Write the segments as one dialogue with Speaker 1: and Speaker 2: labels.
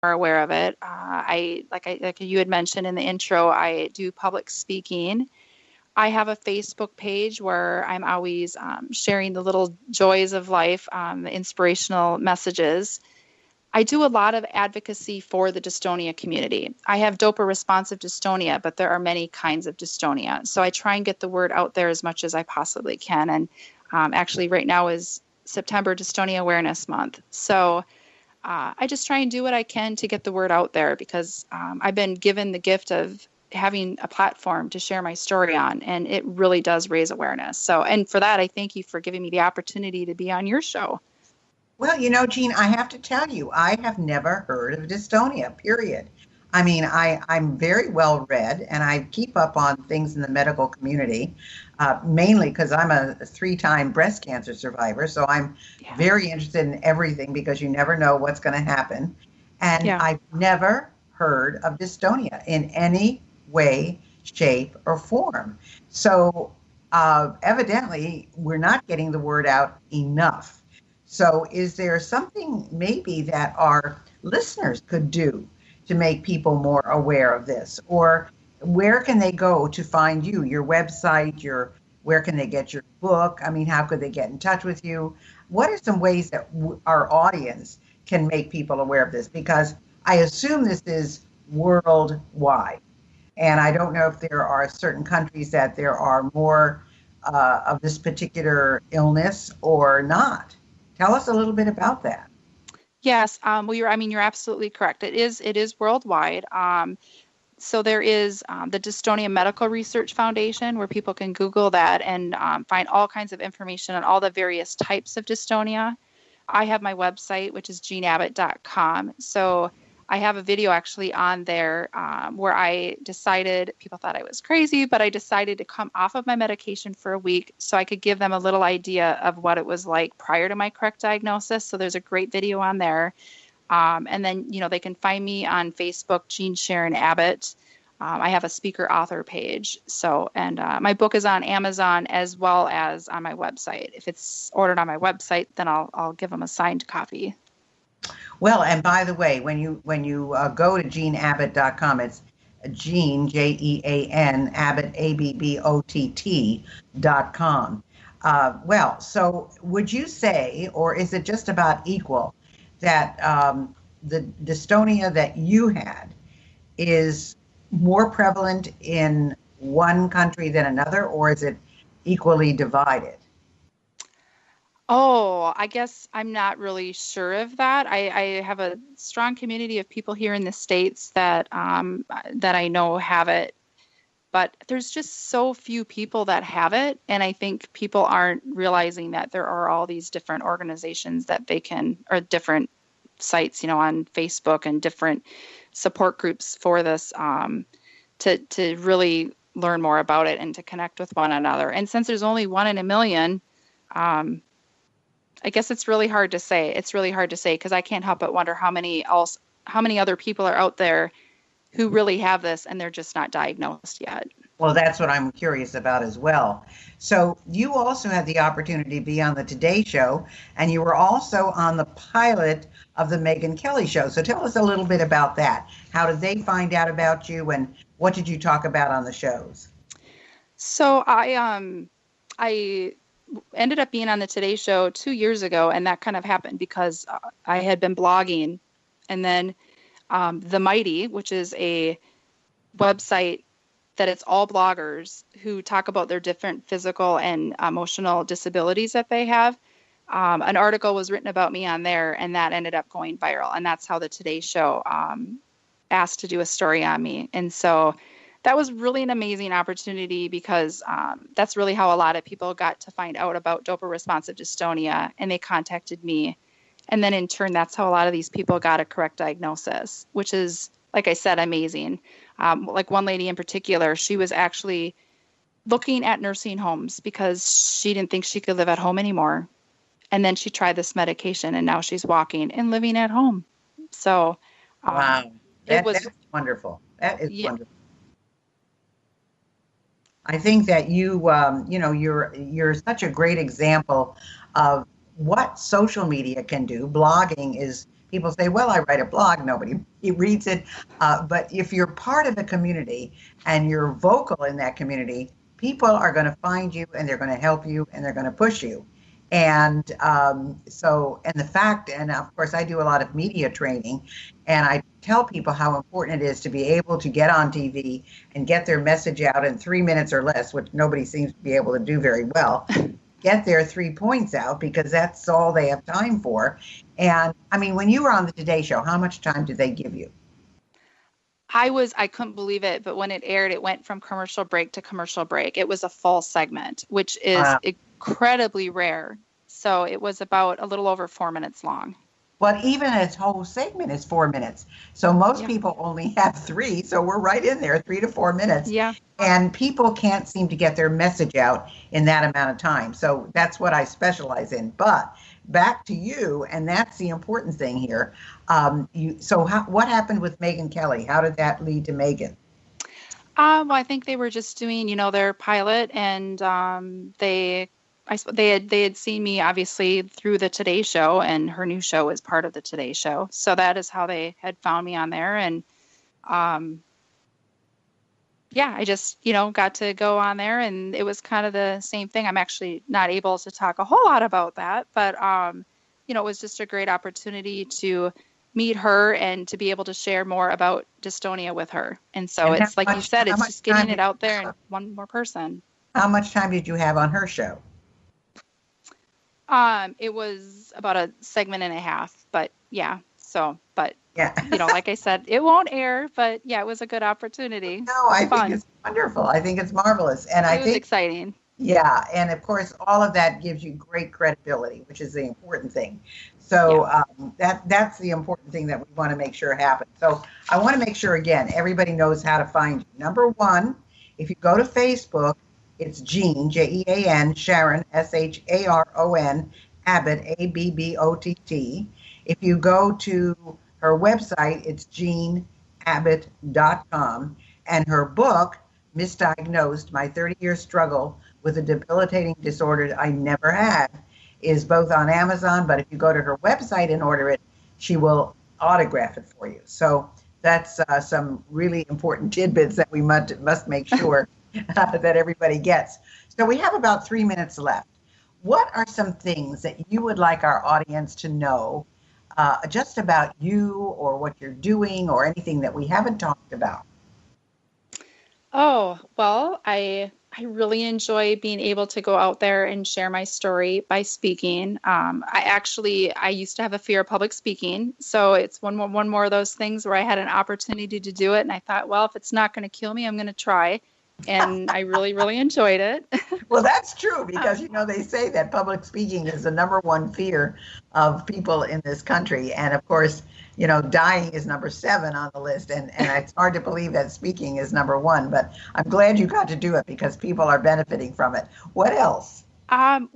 Speaker 1: more aware of it. Like you had mentioned in the intro, I do public speaking. I have a Facebook page where I'm always sharing the little joys of life, the inspirational messages. I do a lot of advocacy for the dystonia community. I have dopa responsive dystonia, but there are many kinds of dystonia. So I try and get the word out there as much as I possibly can. And actually right now is September Dystonia Awareness Month. So I just try and do what I can to get the word out there because I've been given the gift of having a platform to share my story on, and it really does raise awareness. So, and for that, I thank you for giving me the opportunity to be on your show.
Speaker 2: Well, you know, Jean, I have to tell you, I have never heard of dystonia, period. I mean, I'm very well read and I keep up on things in the medical community, mainly because I'm a 3-time breast cancer survivor. So I'm very interested in everything because you never know what's going to happen. And I've never heard of dystonia in any way, shape, or form. So evidently, we're not getting the word out enough. So is there something maybe that our listeners could do to make people more aware of this? Or where can they go to find you, your website, where can they get your book? I mean, how could they get in touch with you? What are some ways that our audience can make people aware of this? Because I assume this is worldwide. And I don't know if there are certain countries that there are more of this particular illness or not. Tell us a little bit about that.
Speaker 1: Yes, well, you're absolutely correct. It is worldwide. So there is the Dystonia Medical Research Foundation, where people can Google that and find all kinds of information on all the various types of dystonia. I have my website, which is JeanSAbbott.com. So I have a video actually on there where I decided, people thought I was crazy, but I decided to come off of my medication for a week so I could give them a little idea of what it was like prior to my correct diagnosis. So there's a great video on there. And then, they can find me on Facebook, JeanSharonAbbott. I have a speaker author page. So, and my book is on Amazon as well as on my website. If it's ordered on my website, then I'll give them a signed copy.
Speaker 2: Well, and by the way, when you go to JeanSAbbott.com, it's Jean, Jean, Abbott, ABBOTT.com. Well, so would you say, or is it just about equal, that the dystonia that you had is more prevalent in one country than another, or is it equally divided?
Speaker 1: Oh, I guess I'm not really sure of that. I have a strong community of people here in the States that I know have it, but there's just so few people that have it. And I think people aren't realizing that there are all these different organizations that they can, or different sites, on Facebook and different support groups for this, to really learn more about it and to connect with one another. And since there's only 1 in a million, I guess it's really hard to say. It's really hard to say because I can't help but wonder how many other people are out there who really have this and they're just not diagnosed yet.
Speaker 2: Well, that's what I'm curious about as well. So you also had the opportunity to be on the Today Show, and you were also on the pilot of the Megyn Kelly Show. So tell us a little bit about that. How did they find out about you, and what did you talk about on the shows?
Speaker 1: So I ended up being on the Today Show 2 years ago, and that kind of happened because I had been blogging, and then The Mighty, which is a website that it's all bloggers who talk about their different physical and emotional disabilities that they have. An article was written about me on there, and that ended up going viral, and that's how the Today Show asked to do a story on me. And so that was really an amazing opportunity because that's really how a lot of people got to find out about dopa responsive dystonia, and they contacted me. And then in turn, that's how a lot of these people got a correct diagnosis, which is, like I said, amazing. Like one lady in particular, she was actually looking at nursing homes because she didn't think she could live at home anymore. And then she tried this medication, and now she's walking and living at home. So
Speaker 2: wow, that's wonderful. That is wonderful. I think that you're such a great example of what social media can do. Blogging is people say, well, I write a blog, nobody reads it. But if you're part of a community and you're vocal in that community, people are going to find you and they're going to help you and they're going to push you. And and the fact, and of course, I do a lot of media training, and I tell people how important it is to be able to get on TV and get their message out in 3 minutes or less, which nobody seems to be able to do very well. Get their 3 points out because that's all they have time for. And I mean, when you were on the Today Show, how much time did they give you?
Speaker 1: I couldn't believe it, but when it aired, it went from commercial break to commercial break. It was a full segment, which is incredibly rare. So it was about a little over 4 minutes long.
Speaker 2: But even a whole segment is 4 minutes. So most people only have 3. So we're right in there, 3 to 4 minutes.
Speaker 1: Yeah.
Speaker 2: And people can't seem to get their message out in that amount of time. So that's what I specialize in. But back to you, and that's the important thing here. What happened with Megyn Kelly? How did that lead to Megyn?
Speaker 1: Well, I think they were just doing, their pilot, and they had seen me obviously through the Today Show, and her new show is part of the Today Show. So that is how they had found me on there. And I just, got to go on there, and it was kind of the same thing. I'm actually not able to talk a whole lot about that, but it was just a great opportunity to meet her and to be able to share more about dystonia with her. And so it's like you said, it's just getting it out there and one more person.
Speaker 2: How much time did you have on her show?
Speaker 1: It was about a segment and a half, but yeah. Like I said, it won't air, but yeah, it was a good opportunity.
Speaker 2: No, I think it's wonderful. I think it's marvelous. And I think
Speaker 1: it's exciting.
Speaker 2: Yeah. And of course, all of that gives you great credibility, which is the important thing. So that's the important thing that we want to make sure happens. So I want to make sure, again, everybody knows how to find you. Number one, if you go to Facebook, it's Jean, Jean, Sharon, Sharon, Abbott, Abbott. If you go to her website, it's JeanSAbbott.com. And her book, Misdiagnosed, My 30-Year Struggle with a Debilitating Disorder I Never Had, is both on Amazon, but if you go to her website and order it, she will autograph it for you. So that's some really important tidbits that we must make sure that everybody gets. So we have about 3 minutes left. What are some things that you would like our audience to know just about you or what you're doing or anything that we haven't talked about?
Speaker 1: Oh, well, I really enjoy being able to go out there and share my story by speaking. I used to have a fear of public speaking. So it's one more of those things where I had an opportunity to do it. And I thought, well, if it's not going to kill me, I'm going to try. And I really, really enjoyed it.
Speaker 2: Well, that's true because, they say that public speaking is the number one fear of people in this country. And of course, dying is number 7 on the list. And it's hard to believe that speaking is number 1. But I'm glad you got to do it because people are benefiting from it. What else? I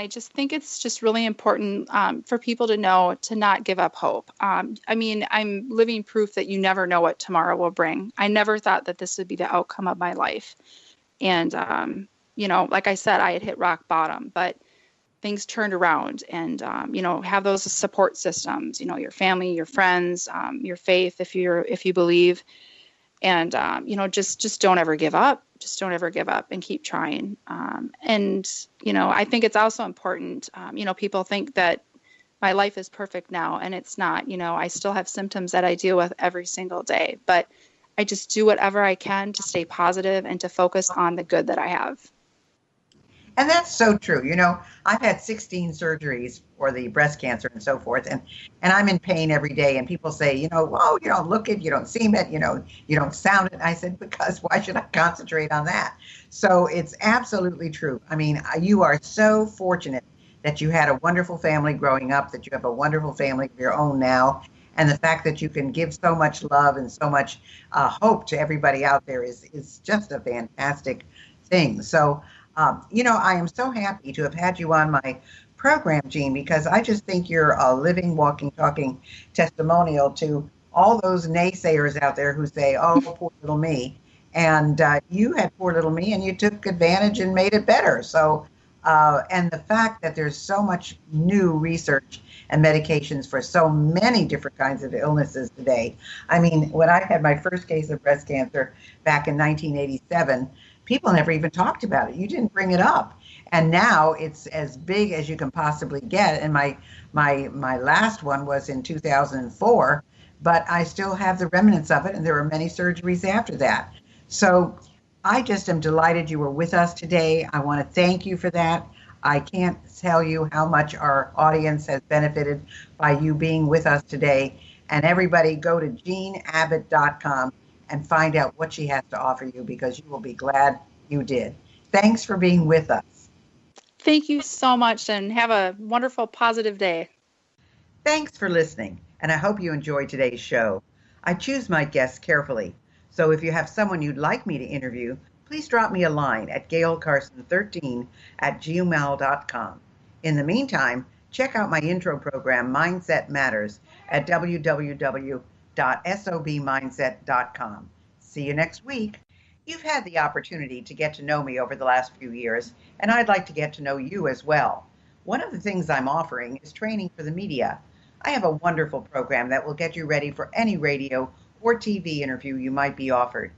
Speaker 2: just think it's just really important for people to know to not give up hope. I'm living proof that you never know what tomorrow will bring. I never thought that this would be the outcome of my life. And, like I said, I had hit rock bottom, but things turned around and, have those support systems, your family, your friends, your faith, if you believe, and, just don't ever give up. Just don't ever give up and keep trying. I think it's also important, people think that my life is perfect now and it's not, I still have symptoms that I deal with every single day, but I just do whatever I can to stay positive and to focus on the good that I have. And that's so true. I've had 16 surgeries for the breast cancer and so forth, and I'm in pain every day. And people say, you don't look it, you don't seem it, you don't sound it. I said, because why should I concentrate on that? So it's absolutely true. I mean, you are so fortunate that you had a wonderful family growing up, that you have a wonderful family of your own now. And the fact that you can give so much love and so much hope to everybody out there is just a fantastic thing. So, I am so happy to have had you on my program, Jean, because I just think you're a living, walking, talking testimonial to all those naysayers out there who say, oh, poor little me. And you had poor little me and you took advantage and made it better. So And the fact that there's so much new research and medications for so many different kinds of illnesses today. I mean, when I had my first case of breast cancer back in 1987, people never even talked about it. You didn't bring it up. And now it's as big as you can possibly get. And my last one was in 2004, but I still have the remnants of it, and there were many surgeries after that. So I just am delighted you were with us today. I want to thank you for that. I can't tell you how much our audience has benefited by you being with us today. And everybody go to JeanSAbbott.com and find out what she has to offer you, because you will be glad you did. Thanks for being with us.
Speaker 1: Thank you so much, and have a wonderful, positive day.
Speaker 2: Thanks for listening, and I hope you enjoyed today's show. I choose my guests carefully, so if you have someone you'd like me to interview, please drop me a line at gailcarson13@gmail.com. In the meantime, check out my intro program, Mindset Matters, at www.sobmindset.com. See you next week. You've had the opportunity to get to know me over the last few years, and I'd like to get to know you as well. One of the things I'm offering is training for the media. I have a wonderful program that will get you ready for any radio or TV interview you might be offered.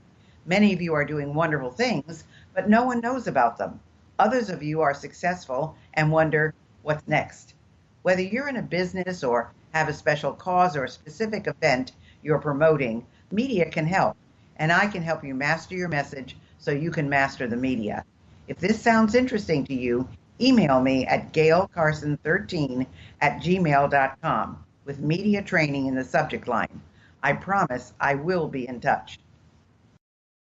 Speaker 2: Many of you are doing wonderful things, but no one knows about them. Others of you are successful and wonder, what's next? Whether you're in a business or have a special cause or a specific event you're promoting, media can help. And I can help you master your message so you can master the media. If this sounds interesting to you, email me at gailcarson13@gmail.com with media training in the subject line. I promise I will be in touch.